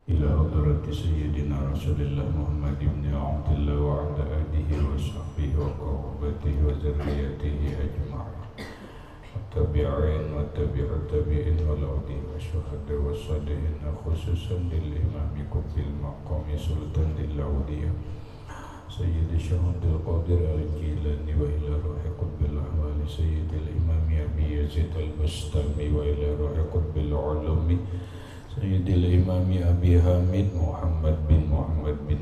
إلى حضرة سيدنا رسول الله محمد بن عبد الله وعلى آله وصحبه وقرابته وذريته أجمعين والتابعين والتابع التابعين والأولين والشهداء والصالحين خصوصا للإمام قطب المقام سلطان الأولياء سيد الشهود القادر الجيلاني وإلى روح قطب الأحوال سيد الإمام أبي يزيد البستامي وإلى روح قطب العلوم سيد الإمام أبي حامد محمد بن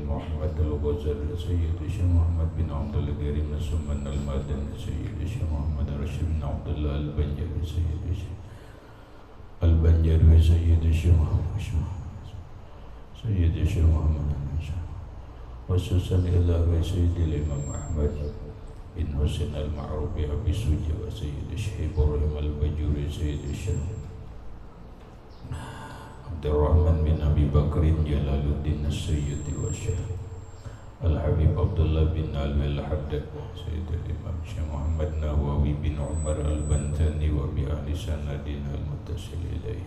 محمد الغزالي سيد الشيخ محمد بن عبد الكريم السمن المدني سيد الشيخ محمد رشيد بن عبد الله البنجري سيد الشيخ البنجري سيد الشيخ محمد خصوصا إلى سيد الإمام أحمد بن حسين المعروف أبي سوجي وسيد الشيخ إبراهيم البجوري سيد الشيخ عبد الرحمن بن أبي بكر جلال الدين السيد والشيخ الحبيب عبد الله بن علوي الحداد سيد الإمام شيخ محمد نووي بن عمر البنتاني وبأهل سندنا المتصل إليه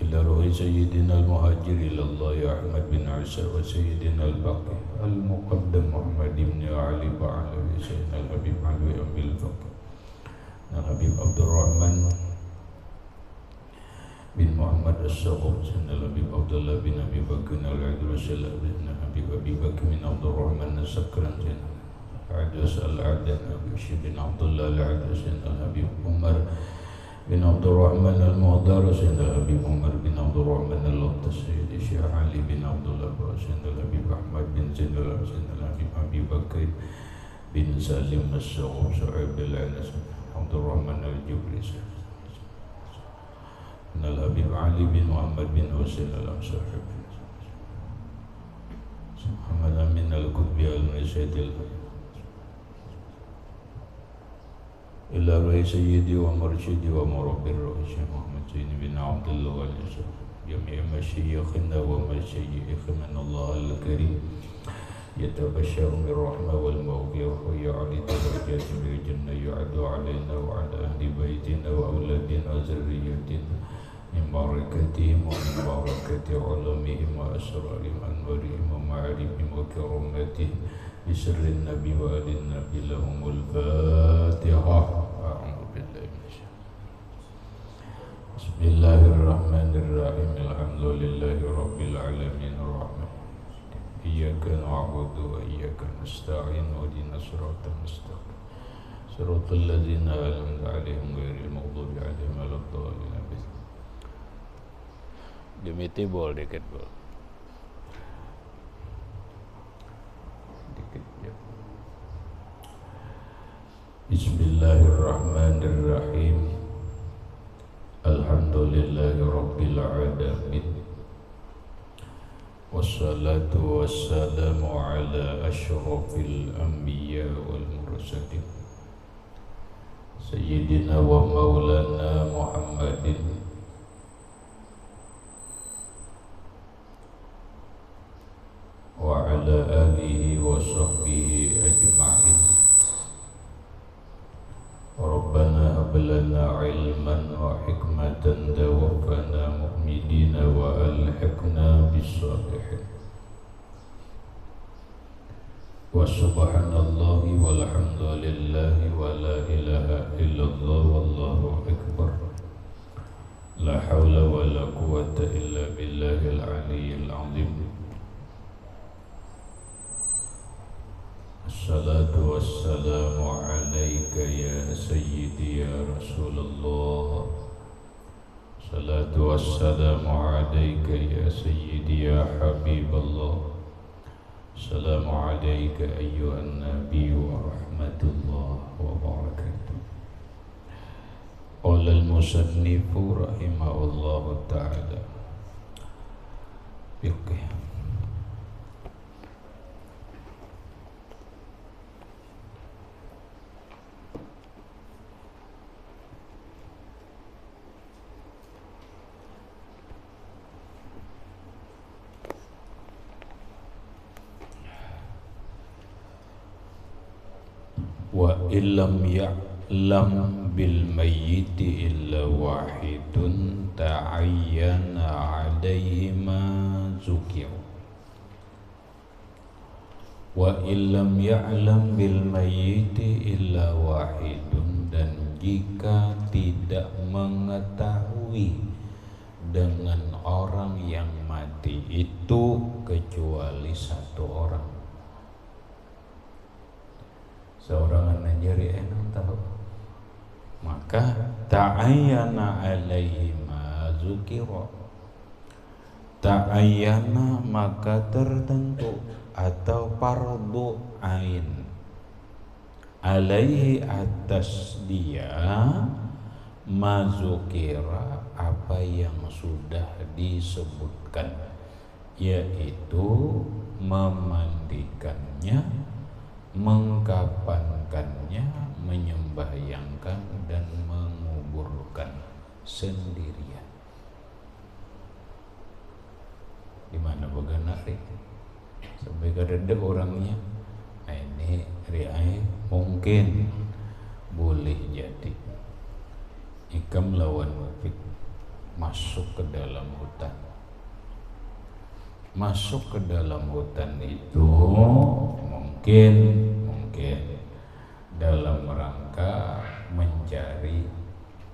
إلى روح سيدنا المهاجر إلى الله أحمد بن عيسى وسيدنا الباقي المقدم محمد بن علي بعلوي سيدنا الحبيب علوي أبي الباقي الحبيب عبد الرحمن بن محمد الصغر سيدنا الحبيب عبد الله بن أبي بكر العدرس سيدنا الحبيب أبي بكر بن عبد الرحمن السكران سيدنا العدرس العدن أبي بن عبد الله العدرس سيدنا الحبيب عمر بن عبد الرحمن المهدار سيدنا الحبيب عمر بن عبد الرحمن اللطس سيد الشيخ علي بن عبد الله سيدنا الحبيب أحمد بن زين سيدنا الحبيب أبي بكر بن سالم الصغر شعيب العنس عبد الرحمن الجبري سيدنا الحبيب علي بن محمد بن حسين الأنصاري محمد أمين القطبي المرشد إلى روح سيدي ومرشدي ومربي الروح الشيخ محمد زين بن عبد الله واليسر جميع مشايخنا ومشايخ من الله الكريم يتبشر بالرحمة والمغفرة ويعلي درجات بالجنة يعد علينا وعلى أهل بيتنا وأولادنا وذريتنا من بركتهم ومن بركة علمهم وأسرارهم وأنوارهم ومعارفهم وكراماتهم بسر النبي وآل النبي لهم الفاتحة. أعوذ بالله من الشيطان. بسم الله الرحمن الرحيم. الحمد لله رب العالمين الرحمن. إياك نعبد وإياك نستعين واهدنا الصراط المستقيم صراط الذين أنعمت عليهم غير المغضوب عليهم ولا الضالين. Dimiti bol dikit bol. Dikit ya. Bismillahirrahmanirrahim. Alhamdulillahi rabbil alamin. Wassalatu wassalamu ala asyrafil anbiya wal mursalin. Sayyidina wa maulana Muhammadin wa ala alihi wa sahbihi ajma'in. Rabbana hab lana ilman wa hikmatan tawaffana mu'minina wa alhiqna bis-shalihin. Wa subhanallahi walhamdulillahi wa la ilaha illallah wallahu akbar. La hawla wa la quwwata illa billahil aliyyil azim. Assalatu wassalamu alaika ya sayyidi ya Rasulullah. Assalatu wassalamu alaika ya sayyidi ya Habiballah. Assalamu alaika ayyuhan nabi wa rahmatullah wa barakatuh. Qala al-musannifu rahimahullahu ta'ala. Fiqh. Wa illam ya'lam bil mayyiti illa wahidun ta'ayyana alaihima zukiru. Wa illam ya'lam bil mayyiti illa wahidun, dan jika tidak mengetahui dengan orang yang mati itu kecuali satu orang. Seorang anjari enam tahu, maka ta'ayyana alaihi ma zukira. Ta'ayyana maka tertentu atau fardu ain, alaihi atas dia, mazukira apa yang sudah disebutkan, yaitu memandikannya, mengkafankannya, menyembahyangkan dan menguburkan sendirian. Di mana bagana sampai kadada orangnya, nah ini riai mungkin boleh jadi ikam lawan Mufik masuk ke dalam hutan. Masuk ke dalam hutan itu mungkin dalam rangka mencari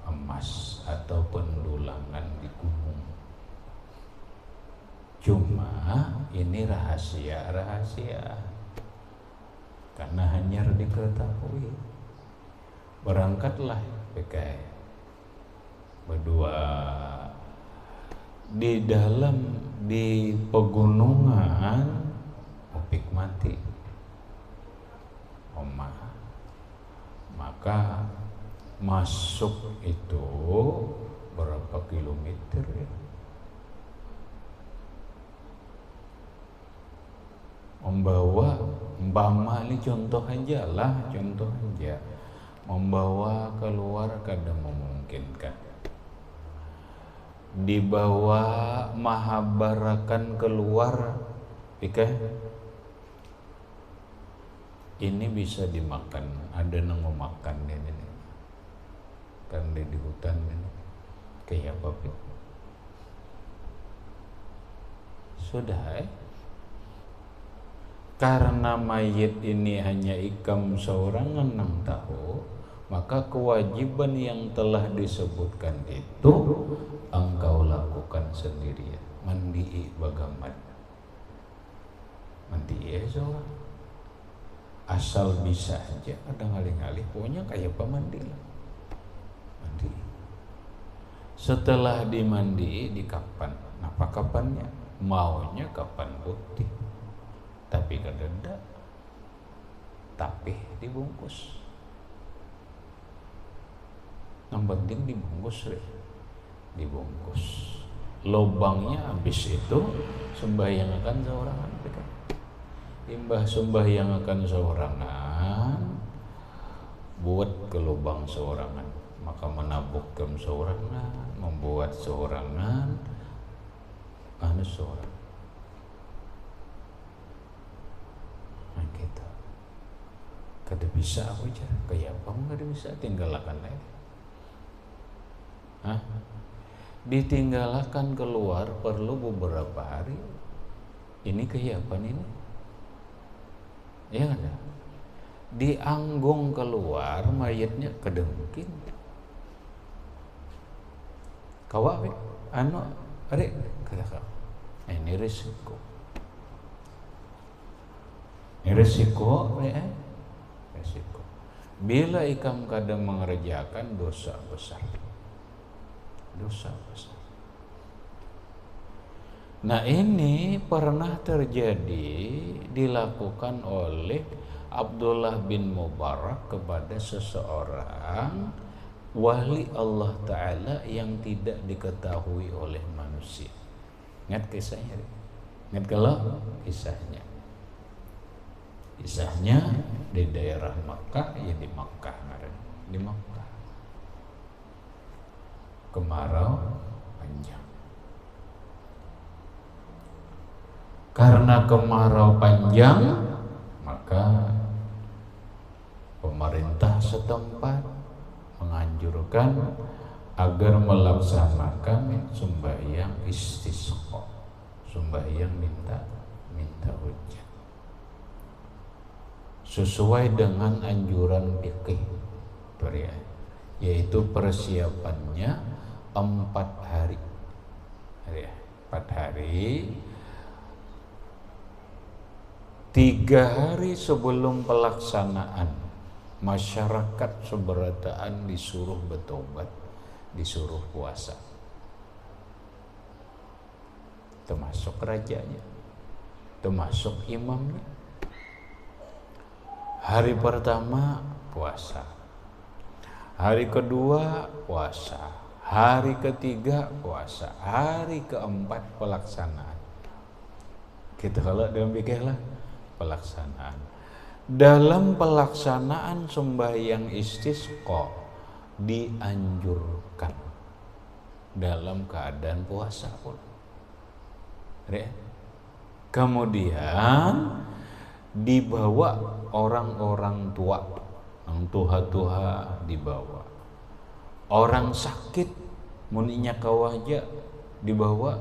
emas atau pendulangan di gunung. Cuma ini rahasia karena hanya diketahui. Berangkatlah PKI berdua di pegunungan, Mufik mati omah, maka masuk itu berapa kilometer ya? Membawa umpama ini contoh aja, membawa keluar kadang memungkinkan, dibawa mahabarakan keluar, ini bisa dimakan, ada yang mau makan ini kan di hutan ini kayak apa sudah karena mayit ini hanya ikam seorang 6 tahu, maka kewajiban yang telah disebutkan itu engkau lakukan sendirian. Mandi bagaimana? Mandi seorang asal bisa aja, ada ngalih-ngalih pokoknya kayak apa mandi lah. Mandi setelah dimandi di kapan, apa kapannya? Maunya kapan putih, tapi kadang tapi dibungkus. Yang penting dibungkus. Lobangnya habis itu sembahyangakan seorangan. Imbah sembahyangakan seorangan, buat ke lubang seorangan, maka menabukkan seorangan, membuat seorangan, seorang. Nah gitu. Kada bisa aku aja, kayak apa kada bisa, tinggalkan lagi. Ditinggalkan keluar perlu beberapa hari. Ini kayak apa ini? Ya ada. Dianggung keluar mayatnya kada mungkin. Kawa arek kada kau. Ini risiko. Risiko. Bila ikam kadang mengerjakan dosa besar. Nah ini pernah terjadi dilakukan oleh Abdullah bin Mubarak kepada seseorang wali Allah Ta'ala yang tidak diketahui oleh manusia. Ingat kisahnya? Ingat kalau kisahnya? Kisahnya di daerah Makkah, ya di Makkah, di Makkah. Kemarau panjang. Karena kemarau panjang, maka pemerintah setempat menganjurkan agar melaksanakan sembahyang istisqa, sembahyang minta hujan. Sesuai dengan anjuran fikih, yaitu persiapannya 4 hari. 4 hari, 3 hari sebelum pelaksanaan, masyarakat seberataan disuruh bertobat, disuruh puasa, termasuk rajanya, termasuk imamnya. Hari pertama puasa, hari kedua puasa, hari ketiga puasa, hari keempat pelaksanaan. Kita kalau dalam fikih lah pelaksanaan. Dalam pelaksanaan sembahyang istisqa dianjurkan dalam keadaan puasa pun. Kemudian dibawa orang-orang tua, yang tuha-tuha dibawa. Orang sakit muninya kawaja dibawa.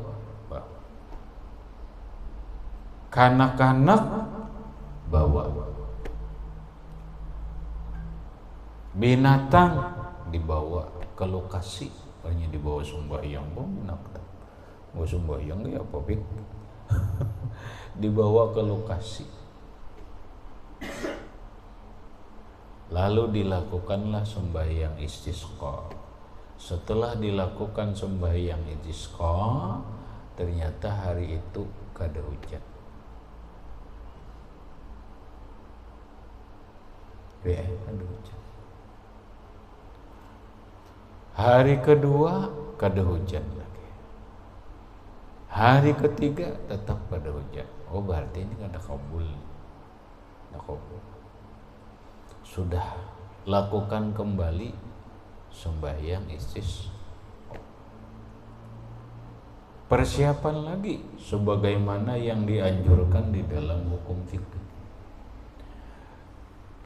Kanak-kanak bawa. Binatang dibawa ke lokasi, hanya dibawa sembahyang mau sembahyang ya apa pik. Dibawa ke lokasi. Lalu dilakukanlah sembahyang istisqa. Setelah dilakukan sembahyang istisqa, ternyata hari itu kada hujan. Kada hujan. Hari kedua kada hujan lagi. Hari ketiga tetap kada hujan. Oh, berarti ini kada kabul. Sudah lakukan kembali sembahyang istisqa. Persiapan lagi sebagaimana yang dianjurkan di dalam hukum fikih.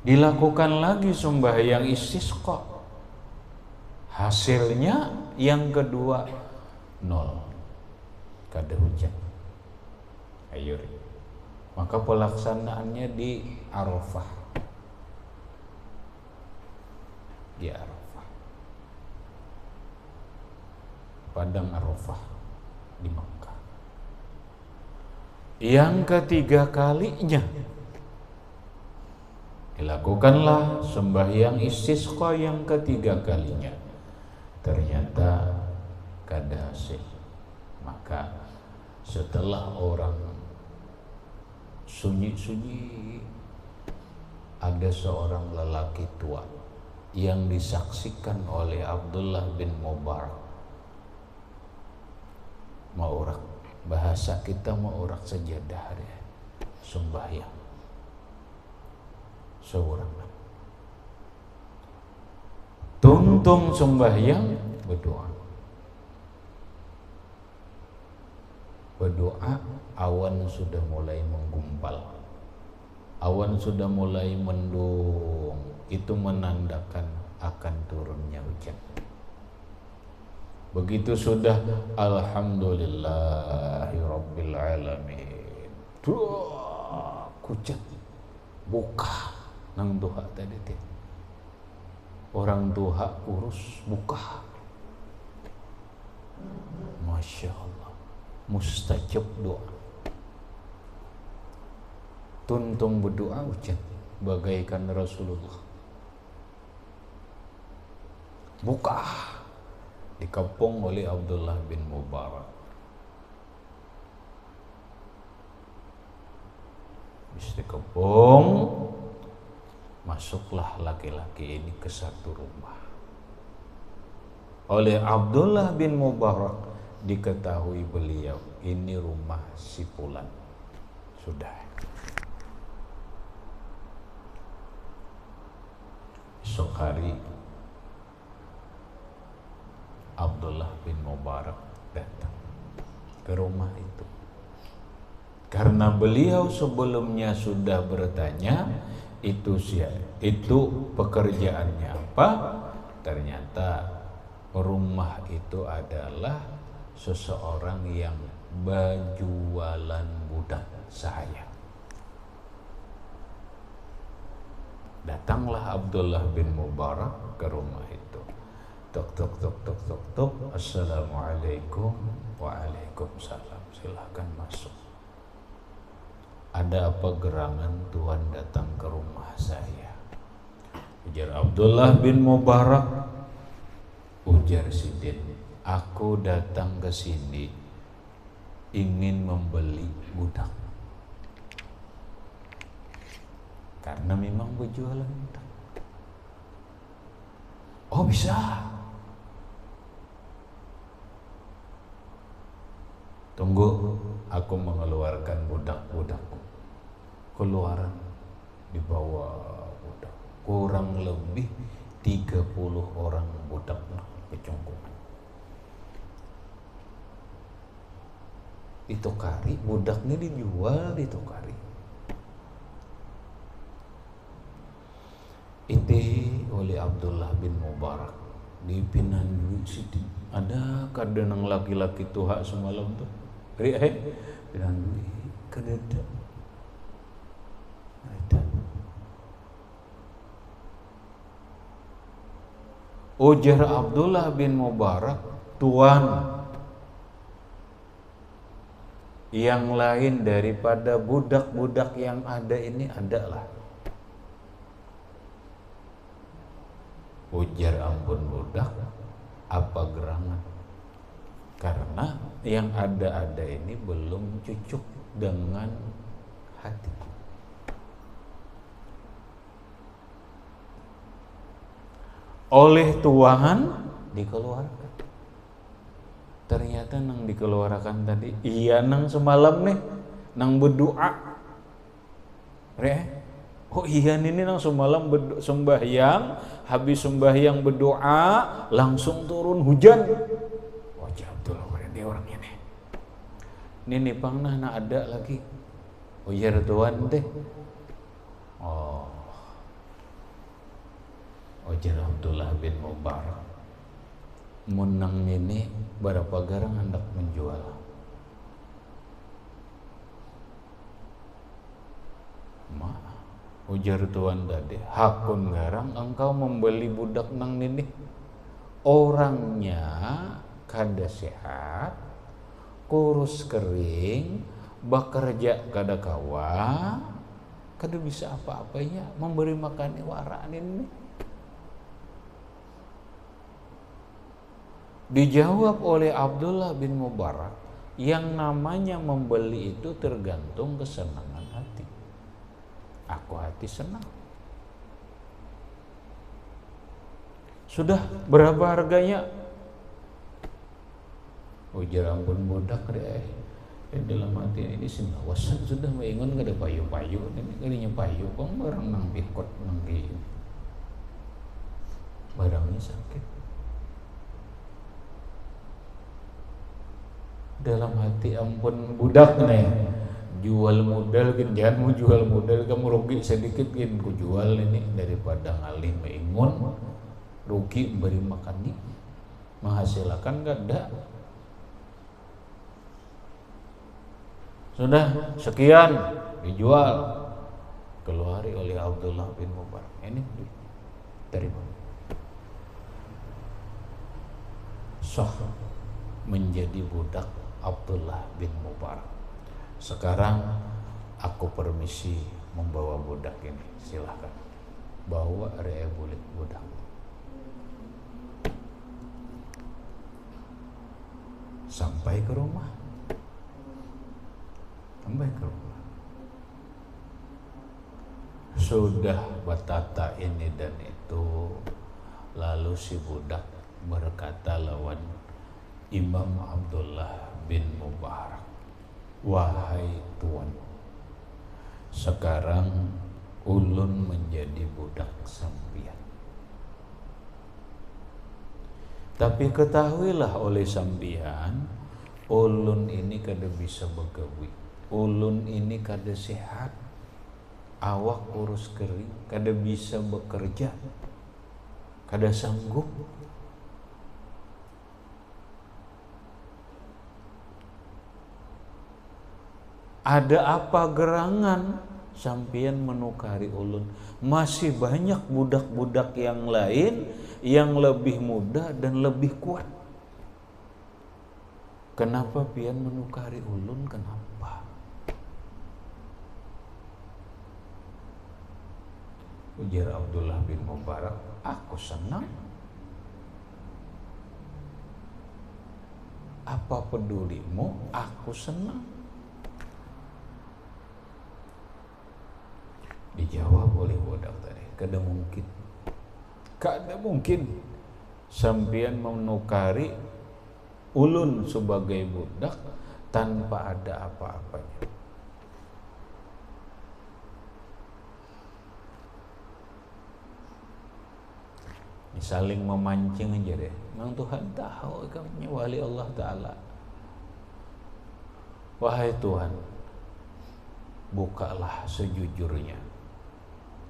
Dilakukan lagi sembahyang istisqa. Hasilnya yang kedua 0, kada hujan. Ayo, maka pelaksanaannya di Arafah. Di Arafah, padang Arafah di Makkah. Yang ketiga kalinya dilakukanlah sembahyang istisqa yang ketiga kalinya. Ternyata kada hasil. Maka setelah orang sunyi-sunyi, ada seorang lelaki tua yang disaksikan oleh Abdullah bin Mubarak. Maurak, bahasa kita maurak sajadah ya, sembahyang seorang. Tuntung sembahyang berdoa. Berdoa, awan sudah mulai menggumpal. Awan sudah mulai mendung. Itu menandakan akan turunnya hujan. Begitu sudah alhamdulillahirabbil alamin. Hujan buka nang doa tadi teh. Orang doa urus buka. Masya Allah, mustajab doa. Tuntung berdoa hujan bagaikan Rasulullah. Buka, dikepung oleh Abdullah bin Mubarak. Bis dikepung, masuklah laki-laki ini ke satu rumah. Oleh Abdullah bin Mubarak diketahui beliau ini rumah si fulan. Sudah. Esok hari Abdullah bin Mubarak datang ke rumah itu. Karena beliau sebelumnya sudah bertanya itu pekerjaannya apa? Ternyata rumah itu adalah seseorang yang bajualan budak saya. Datanglah Abdullah bin Mubarak ke rumah itu. Tok tok tok tok tok tok. Assalamualaikum. Waalaikumsalam. Silahkan masuk. Ada apa gerangan Tuhan datang ke rumah saya? Ujar Abdullah bin Mubarak. Ujar Sidin, aku datang ke sini ingin membeli budak. Karena memang berjualan budak. Oh bisa. Tunggu, aku mengeluarkan budak-budakku. Keluaran dibawa budak. Kurang lebih 30 orang budak kecungkungan. Ditukari, budaknya dijual, ditukari. Itu oleh Abdullah bin Mubarak dipinan duit Sidin. Ada kadang laki-laki tuha semalam tuh. Pinan duit kadeda. Ujar Abdullah bin Mubarak, Tuan, yang lain daripada budak-budak yang ada ini adalah. Ujar, ampun budak, apa gerangan? Karena yang ada-ada ini belum cocok dengan hatiku. Oleh Tuhan dikeluarkan. Ternyata nang dikeluarkan tadi, iya nang semalam nih, nang berdoa. Oh iya ini nang semalam sembahyang, habis sembahyang berdoa, langsung turun hujan. Wajah Abdullah dia orang ini. Ini pangnah na ada lagi. Ujar Tuhan deh. Oh. Ujar Abdullah bin Mubarak, menang ini berapa garang hendak menjual? Ma, ujar Tuhan tadi, hakun garang engkau membeli budak nang ini. Orangnya kada sehat, kurus kering, bekerja kada kawa, kada bisa apa-apanya, memberi makan waran ini. Dijawab oleh Abdullah bin Mubarak, yang namanya membeli itu tergantung kesenangan hati. Aku hati senang. Sudah, berapa harganya? Ujar, ampun budak deh. Dalam hati ini sinawasan sudah mengingun kada payu-payu. Ini kalinya payu, kok barang nang pikot nang di barangnya sakit. Dalam hati, ampun budak nih, jual modal kan, jangan mau jual modal kamu rugi sedikit kan, ku jual ini daripada ngalih mengingun rugi beri makan nih, menghasilkan gak ada. Sudah sekian dijual, keluari oleh Abdullah bin Mubarak. Ini terima. Sah menjadi budak Abdullah bin Mubarak. Sekarang aku permisi membawa budak ini, silahkan bawa area bulik budak. Sampai ke rumah. Sudah bertata ini dan itu, lalu si budak berkata lawan Imam Abdullah bin Mubarak, wahai Tuan, sekarang ulun menjadi budak sampian. Tapi ketahuilah oleh sampian, ulun ini kada bisa begawi, ulun ini kada sehat, awak kurus kering, kada bisa bekerja, kada sanggup. Ada apa gerangan sampeyan menukari ulun? Masih banyak budak-budak yang lain yang lebih muda dan lebih kuat. Kenapa pian menukari ulun? Kenapa? Ujar Abdullah bin Mubarak, aku senang. Apa pedulimu? Aku senang. Dijawab oleh budak tadi, kada mungkin. Kada mungkin sampeyan menukari ulun sebagai budak tanpa ada apa-apanya. Saling memancing aja deh. Memang Tuhan tahu kamu wali Allah Ta'ala. Wahai Tuhan, bukalah sejujurnya.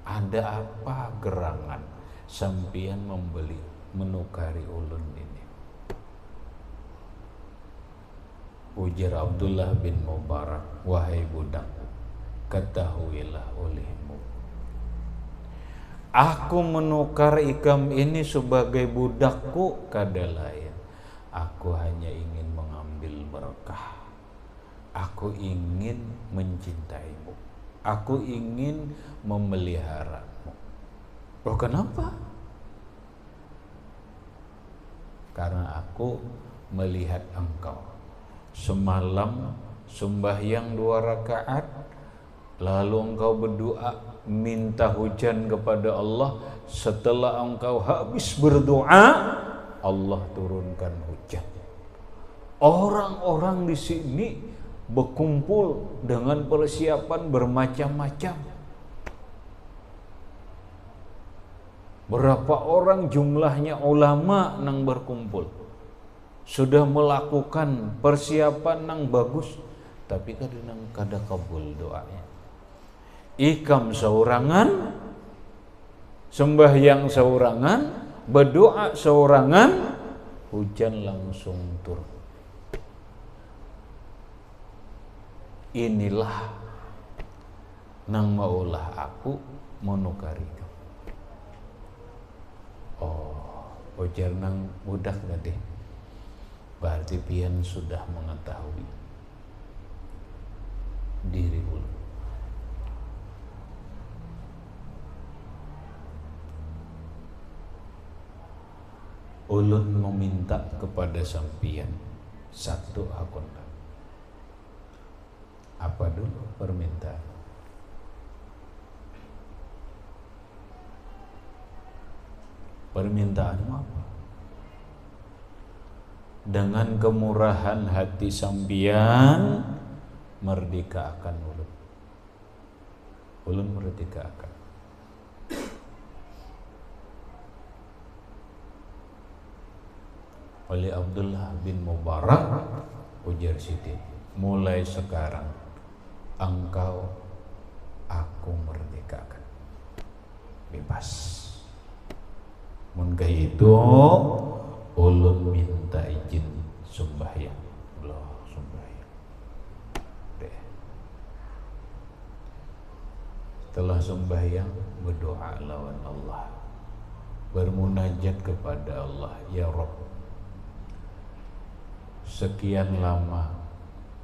Ada apa gerangan sampeyan menukari ulun ini? Ujar Abdullah bin Mubarak, wahai budak, ketahuilah olehmu, aku menukar ikam ini sebagai budakku kada lain. Aku hanya ingin mengambil berkah. Aku ingin mencintaimu. Aku ingin memeliharamu. Oh, kenapa? Karena aku melihat engkau semalam sembahyang 2 rakaat, lalu engkau berdoa minta hujan kepada Allah. Setelah engkau habis berdoa, Allah turunkan hujan. Orang-orang di sini berkumpul dengan persiapan bermacam-macam. Berapa orang jumlahnya ulama nang berkumpul, sudah melakukan persiapan nang bagus, tapi kadang kada kabul doanya. Ikam seorangan, sembahyang seorangan, berdoa seorangan, hujan langsung turun. Inilah nang maulah aku menukari kamu. Oh, ujar nang budak tadi. Berarti pian sudah mengetahui diri ulun. Ulun meminta kepada sampian satu akunlah. Apa dulu permintaan? Permintaanmu apa? Dengan kemurahan hati sampian, merdekakan ulun. Ulun merdekakan. Oleh Abdullah bin Mubarak, ujar Siti, mulai sekarang engkau aku merdekakan, bebas. Mun itu ulun minta izin sembahyang. Allah sembahyang. Deh. Setelah sembahyang berdoa lawan Allah, bermunajat kepada Allah, ya Rabb, sekian lama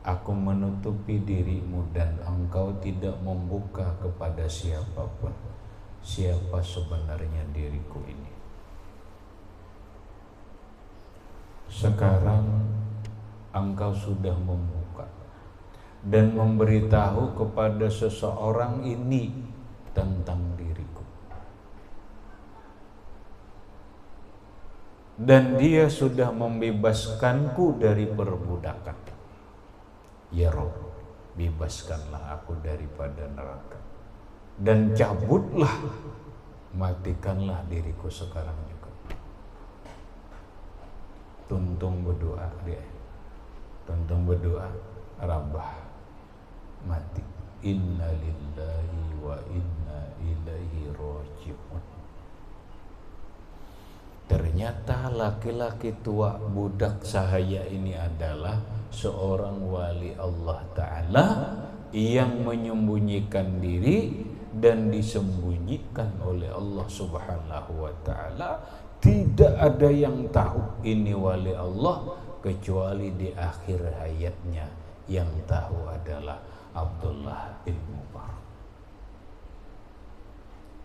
aku menutupi dirimu dan engkau tidak membuka kepada siapapun siapa sebenarnya diriku ini. Sekarang engkau sudah membuka dan memberitahu kepada seseorang ini tentang diriku, dan dia sudah membebaskanku dari perbudakan. Ya Rabb, bebaskanlah aku daripada neraka dan cabutlah, matikanlah diriku sekarang juga. Tuntung berdoa dia, tuntung berdoa, Rabbah mati. Inna lillahi wa inna ilaihi raji'un. Ternyata laki-laki tua budak sahaya ini adalah seorang wali Allah Ta'ala yang menyembunyikan diri dan disembunyikan oleh Allah Subhanahu wa taala. Tidak ada yang tahu ini wali Allah kecuali di akhir hayatnya. Yang tahu adalah Abdullah bin Mubarak.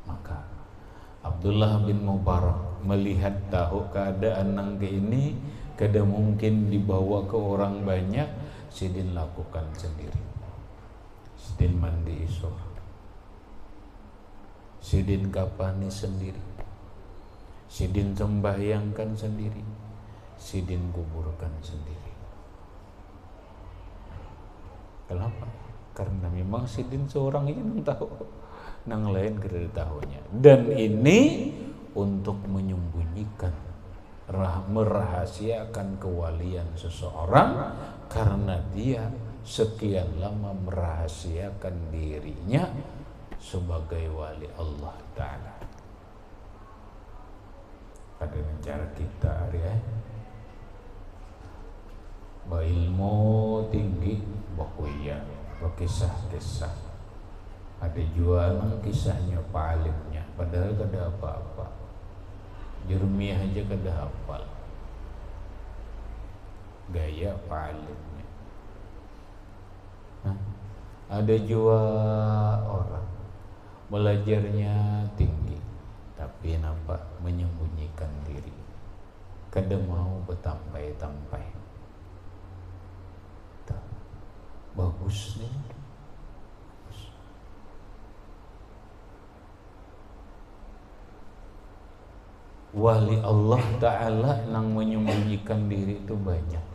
Maka Abdullah bin Mubarak melihat tahu keadaan nangke ini, kada mungkin dibawa ke orang banyak, sidin lakukan sendiri. Sidin mandi isor, sidin kapani sendiri, sidin sembahyangkan sendiri, sidin kuburkan sendiri. Kenapa? Karena memang sidin seorang ini tahu, nang lain kada tahunya. Dan ini untuk menyembunyikan, merahasiakan kewalian seseorang, karena dia sekian lama merahasiakan dirinya sebagai wali Allah Ta'ala. Pada cara kita hari ilmu tinggi, bakuya, berkisah-kisah. Ada jualan kisahnya Pak Alimnya, padahal kada apa-apa. Jurmiyah aja kada hafal gaya Pak Alimnya. Ada juga orang belajarnya tinggi, tapi nampak menyembunyikan diri, kada mau bertampai-tampai. Bagus nih. Wali Allah Ta'ala nang menyembunyikan diri itu banyak,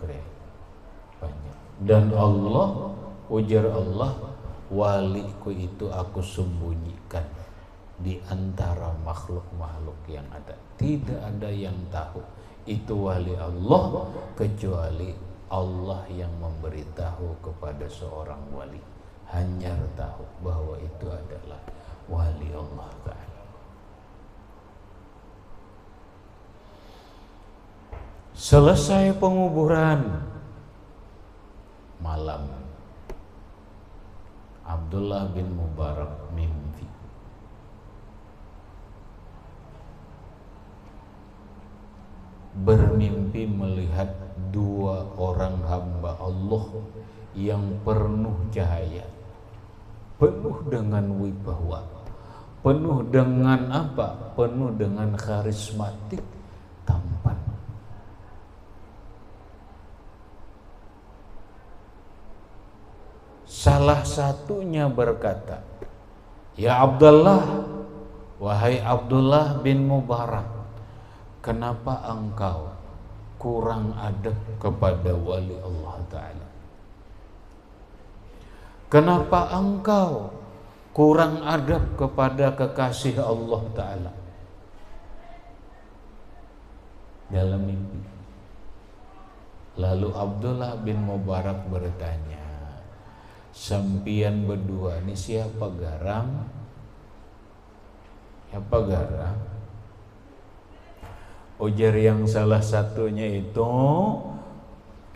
banyak. Dan Allah, ujar Allah, waliku itu aku sembunyikan di antara makhluk-makhluk yang ada. Tidak ada yang tahu itu wali Allah kecuali Allah yang memberitahu kepada seorang wali. Hanya tahu bahwa itu adalah wali Allah Ta'ala. Selesai penguburan malam, Abdullah bin Mubarak mimpi. Bermimpi melihat dua orang hamba Allah yang penuh cahaya, penuh dengan wibawa, penuh dengan apa? Penuh dengan karismatik, tampan. Salah satunya berkata, "Ya Abdullah, wahai Abdullah bin Mubarak, kenapa engkau kurang adab kepada wali Allah Ta'ala? Kenapa engkau kurang adab kepada kekasih Allah Ta'ala?" Dalam mimpi. Lalu Abdullah bin Mubarak bertanya, "Sampian berdua ini siapa garang? Siapa garang?" Ujar yang salah satunya itu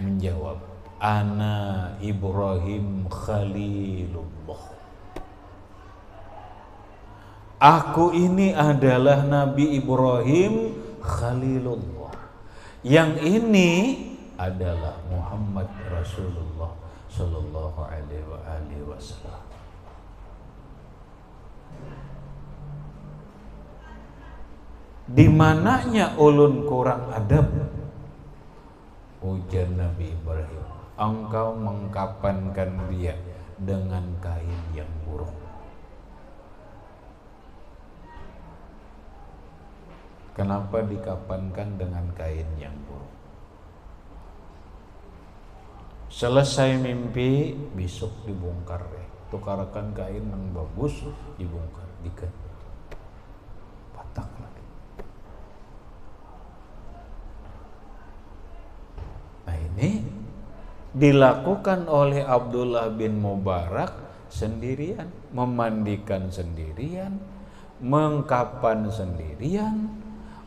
menjawab, "Ana Ibrahim Khalilullah." Aku ini adalah Nabi Ibrahim Khalilullah. Yang ini adalah Muhammad Rasulullah Sallallahu alaihi wasallam. Di mananya ulun kurang adab? Ujar Nabi Ibrahim, engkau mengkapankan dia dengan kain yang buruk. Kenapa dikapankan dengan kain yang buruk? Selesai mimpi, besok dibongkar. Tukarkan kain yang bagus, dibongkar, dikat, patak lagi. Nah ini dilakukan oleh Abdullah bin Mubarak sendirian, memandikan sendirian, mengkapan sendirian,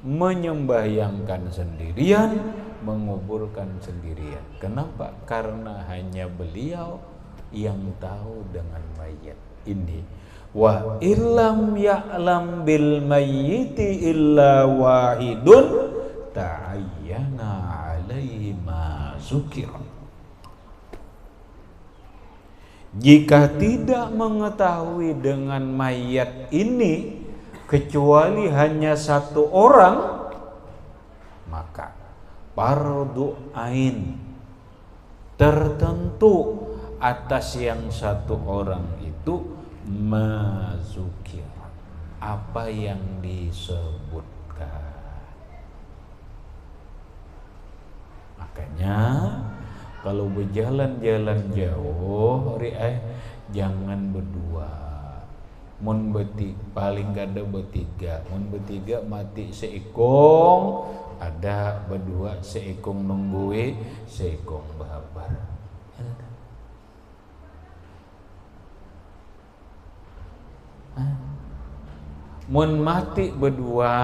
menyembahyangkan sendirian, menguburkan sendirian. Kenapa? Karena hanya beliau yang tahu dengan mayat ini. Wa illam ya'lam bil mayyiti illa wahidun ta'ayyana alaihi ma zukira. Jika tidak mengetahui dengan mayat ini kecuali hanya satu orang, maka fardu ain tertentu atas yang satu orang itu mazukir, apa yang disebutkan. Makanya kalau berjalan-jalan jauh, jangan berdua. Mun paling gada bertiga. Mun bertiga mati seikong, ada berdua seikong nungguin, seikong babar. Mun mati berdua,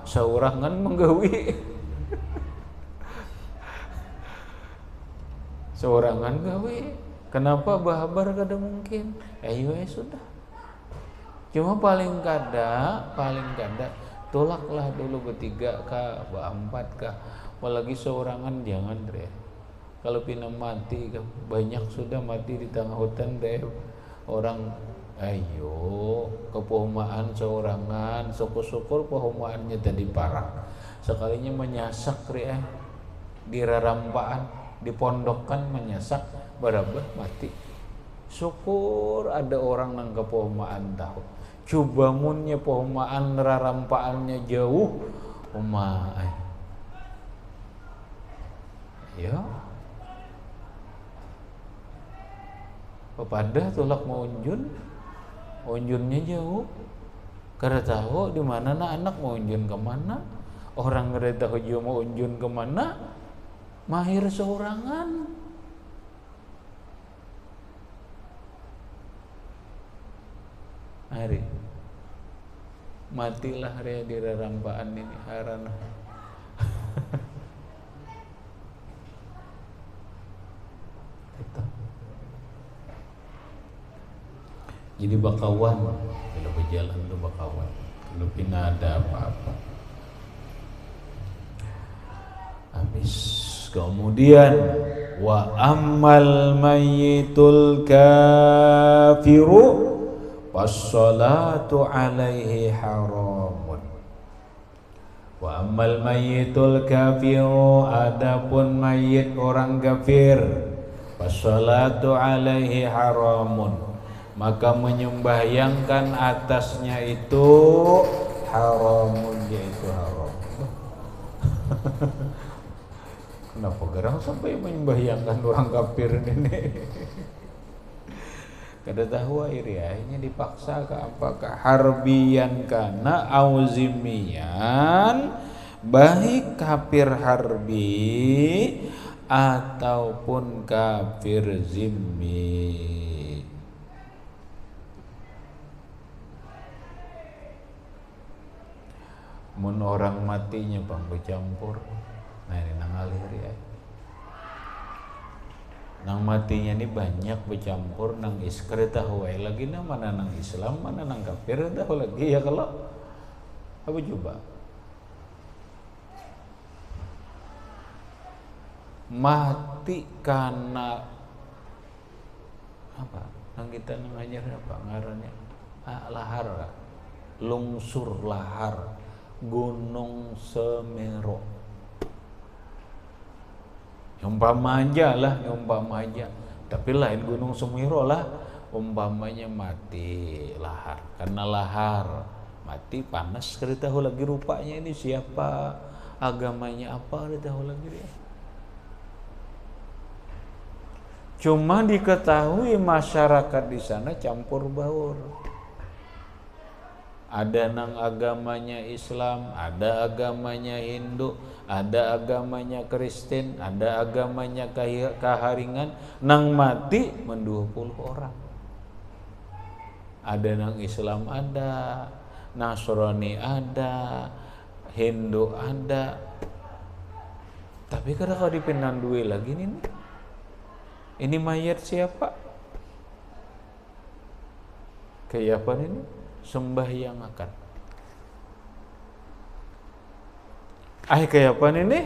saurangan menggawi. Saurangan gawe. Kenapa bahabar kada mungkin? Ayo sudah. Cuma paling kada tolaklah dulu bertiga kah, berempat kah. Apalagi saurangan jangan deh. Kalau pina mati banyak sudah mati di tengah hutan deh. Orang ayo kepohomaan saurangan, syukur-syukur pohomaannya tadi parah. Sekalinya menyasak di rarampaan. Dipondokkan menyasak barabar mati. Syukur ada orang nang kepohomaan tahu. Coba munnya pohomaan rarampaannya jauh, umai. Ya. Pepada tolak mau unjunnya jauh. Kada tahu di mana anak mau unjun ke mana. Orang kada tahu juga mau unjun ke mana. Mahir seorangan. Hari matilah hari di rarampaan ini harana. Jadi bakawan kalau berjalan tuh bakawan. Kalau pina ada apa-apa habis. Kemudian wa ammal mayyitul kafiru wassalatu alaihi haramun. Wa ammal mayyitul kafiru, adapun mayit orang kafir, wassalatu alaihi haramun, maka menyembahyangkan atasnya itu haramun, yaitu haram. Kenapa gerang sampai membayangkan orang kafir ini? Kada tahu akhirnya dipaksa ke apakah harbiyan kana auzimian, baik kafir harbi ataupun kafir zimmi. Mun orang matinya bang bercampur. Nah ini nang alir ya. Nang matinya ini banyak bercampur nang iskre tahu lagi mana nang Islam mana nang kafir tahu lagi ya. Kalau apa coba mati karena apa nang kita nang ngajar apa ngarannya lahar, lungsur lahar Gunung Semeru. Umpama aja, tapi lain Gunung Semeru lah. Umpamanya mati lahar, karena lahar mati panas, kada tahu lagi rupanya ini siapa, agamanya apa, kada tahu lagi dia. Cuma diketahui masyarakat di sana campur baur. Ada nang agamanya Islam, ada agamanya Hindu, ada agamanya Kristen, ada agamanya Kaharingan. Nang mati 20 orang. Ada nang Islam ada, Nasrani ada, Hindu ada. Tapi kada kau dipinang duit lagi nih. Ini mayat siapa? Kayak apa ini? Sembahyangakan. Kayak apa ini?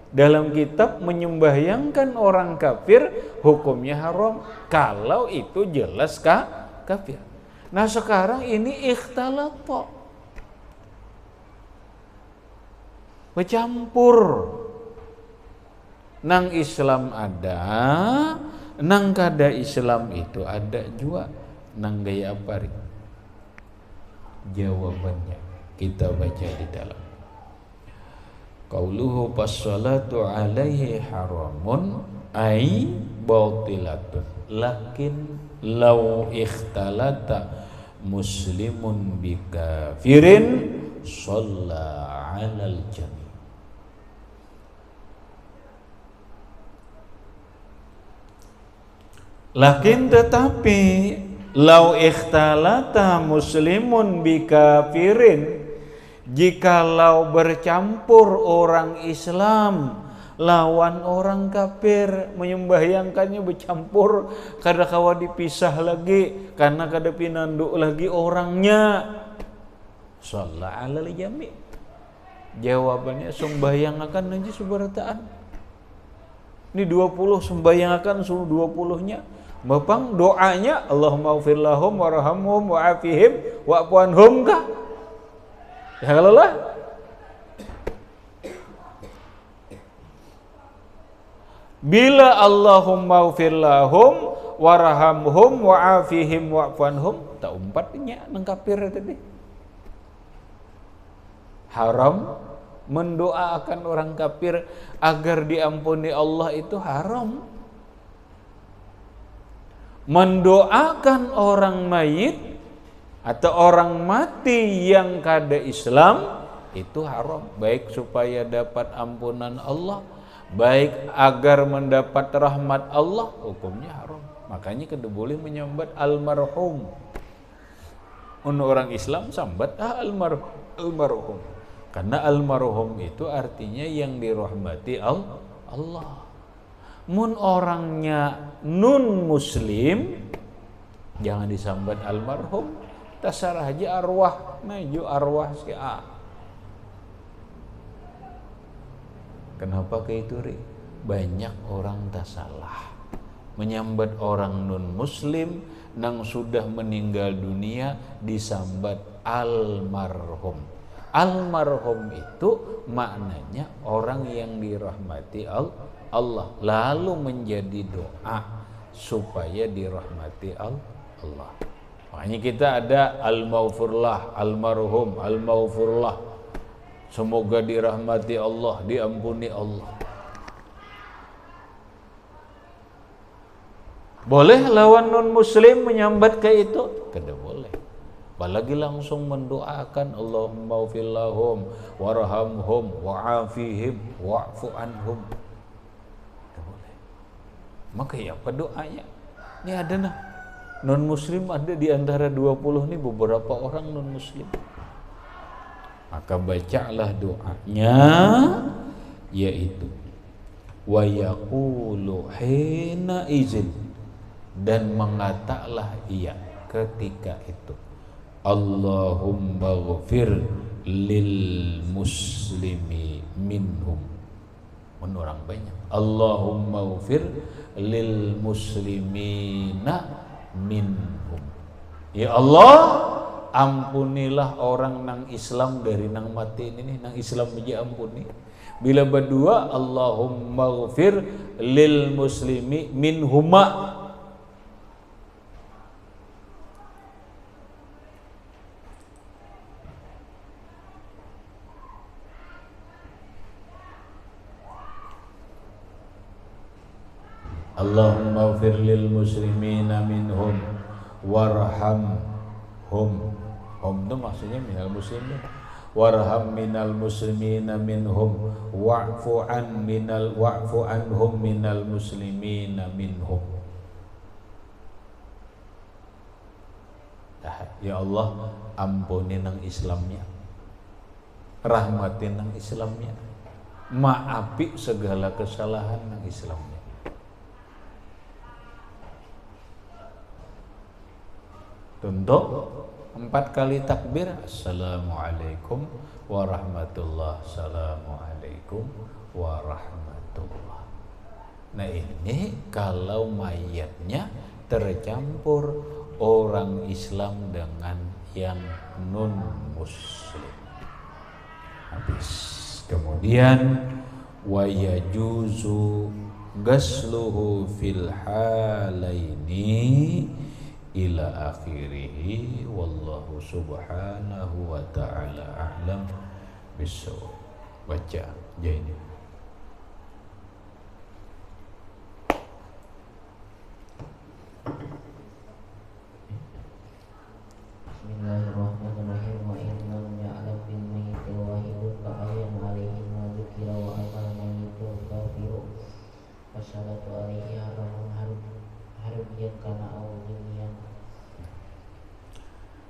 Dalam kitab menyembahyangkan orang kafir hukumnya haram kalau itu jelas kafir. Nah sekarang ini ikhtalata, bercampur. Nang Islam ada, nang kada Islam itu ada juga. Nang gaya apa? Jawabannya kita baca di dalam. Qauluhu pas-salatu alaihi haramun ay batilatun lakin law ikhtalata muslimun bikafirin shalla alal jami. Lakin tetapi law ikhtalata muslimun bikafirin, jikalau bercampur orang Islam lawan orang kafir, menyembahyangkannya bercampur, kada kawa dipisah lagi karena kada pinanduk lagi orangnya, shalla alal jami. Jawabannya sembahyangkan aja subarataan. Ini 20 sembahyangkan suruh 20-nya. Bapang doanya Allahumma ighfir lahum warhamhum wa'afihim wa'fu anhum kah? Ya kalau lah. Bila Allahumma ighfir lahum warhamhum wa'afihim wa'fu anhum, tak umpatnya nang kafir tadi. Haram mendoakan orang kafir agar diampuni Allah itu haram. Mendoakan orang mayit atau orang mati yang kada Islam itu haram, baik supaya dapat ampunan Allah, baik agar mendapat rahmat Allah, hukumnya haram. Makanya kada boleh menyambat almarhum. Untuk orang Islam sambat almarhum. Karena almarhum itu artinya yang dirahmati Allah. Mun orangnya nun muslim jangan disambat almarhum, tasarah aja arwah, maju arwah si A. Kenapa kayak itu ri? Banyak orang tak salah menyambat orang non muslim nang sudah meninggal dunia disambat almarhum. Almarhum itu maknanya orang yang dirahmati Allah, lalu menjadi doa supaya dirahmati Allah. Makanya kita ada al-maghfurlah, almarhum, al-maghfurlah. Semoga dirahmati Allah, diampuni Allah. Boleh lawan non muslim menyambat kayak itu? Kada boleh. Apalagi langsung mendoakan Allahumma ighfir lahum warhamhum wa'afihim wa'fu anhum. Kada boleh. Maka ya apa doanya? Ini ada nah. Non muslim ada di antara 20 nih beberapa orang non muslim. Maka bacalah doanya yaitu wa yaqulu hina izin, dan mengatakanlah ia ketika itu Allahumma ghafir lil muslimi minhum. Orang banyak Allahumma ghafir lil muslimina minhum. Ya Allah, ampunilah orang nang Islam dari nang mati ini, nang Islam aja ampuni. Bila berdua Allahumma ghafir lil muslimi minhuma. Allahumma ighfir lil muslimina minhum warhamhum. Hum itu maksudnya minal muslimin. Warham minal muslimina minhum wa'fu anhum minal muslimina minhum. Ya Allah, ampuni nang Islamnya, rahmatin nang Islamnya, maafi segala kesalahan nang Islamnya. Untuk 4 kali takbir, assalamualaikum warahmatullah, assalamualaikum warahmatullah. Nah ini kalau mayatnya tercampur orang Islam dengan yang non muslim. Habis. Kemudian wa yajuzu gasluhu fil halaini ila akhirih, wallahu subhanahu wa ta'ala a'lam bissawab. Baca Jaini.